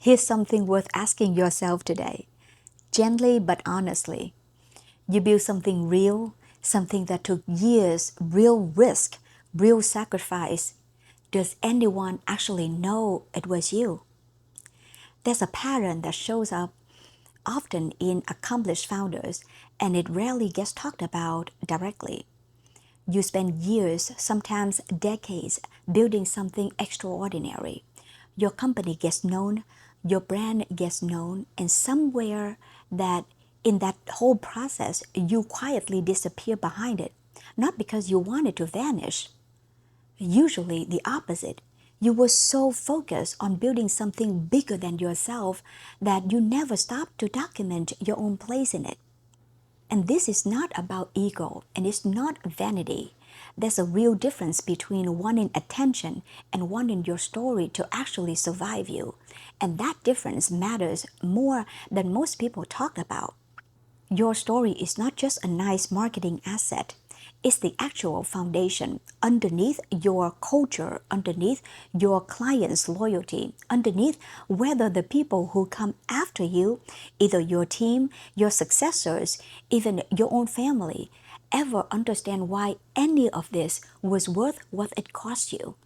Here's something worth asking yourself today, gently but honestly. You built something real, something that took years, real risk, real sacrifice. Does anyone actually know it was you? There's a pattern that shows up often in accomplished founders, and it rarely gets talked about directly. You spend years, sometimes decades, building something extraordinary. Your company gets known, your brand gets known, and somewhere that in that whole process, you quietly disappear behind it. Not because you wanted to vanish, usually the opposite. You were so focused on building something bigger than yourself that you never stopped to document your own place in it. And this is not about ego and it's not vanity. There's a real difference between wanting attention and wanting your story to actually survive you. And that difference matters more than most people talk about. Your story is not just a nice marketing asset. It's the actual foundation underneath your culture, underneath your client's loyalty, underneath whether the people who come after you, either your team, your successors, even your own family, ever understand why any of this was worth what it cost you.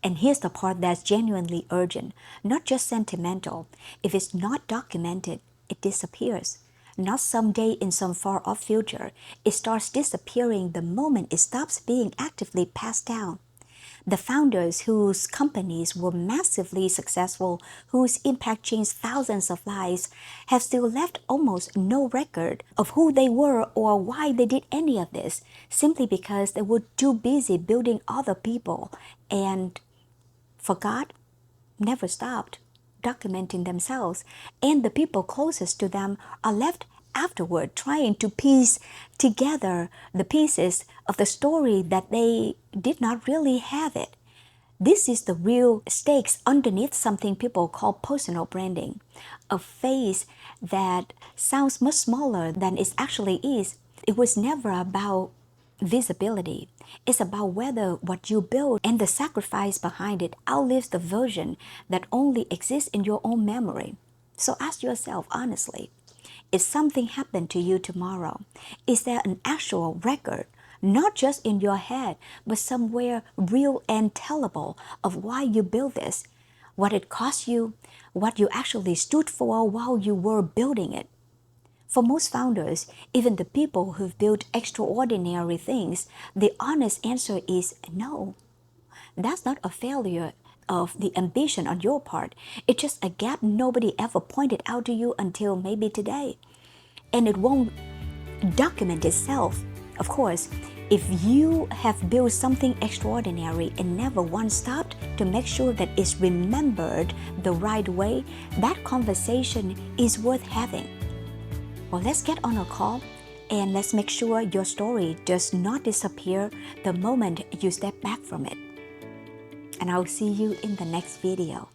And here's the part that's genuinely urgent, not just sentimental. If it's not documented, it disappears. Not someday in some far off future. It starts disappearing the moment it stops being actively passed down. The founders whose companies were massively successful, whose impact changed thousands of lives, have still left almost no record of who they were or why they did any of this, simply because they were too busy building other people and forgot, never stopped documenting themselves, and the people closest to them are left afterward trying to piece together the pieces of the story that they did not really have it. This is the real stakes underneath something people call personal branding, a phase that sounds much smaller than it actually is. It was never about visibility. It's about whether what you build and the sacrifice behind it outlives the version that only exists in your own memory. So ask yourself honestly, if something happened to you tomorrow, is there an actual record, not just in your head, but somewhere real and tellable of why you built this, what it cost you, what you actually stood for while you were building it? For most founders, even the people who've built extraordinary things, the honest answer is no. That's not a failure of the ambition on your part. It's just a gap nobody ever pointed out to you until maybe today. And it won't document itself. Of course, if you have built something extraordinary and never once stopped to make sure that it's remembered the right way, that conversation is worth having. Well, let's get on a call and let's make sure your story does not disappear the moment you step back from it. And I'll see you in the next video.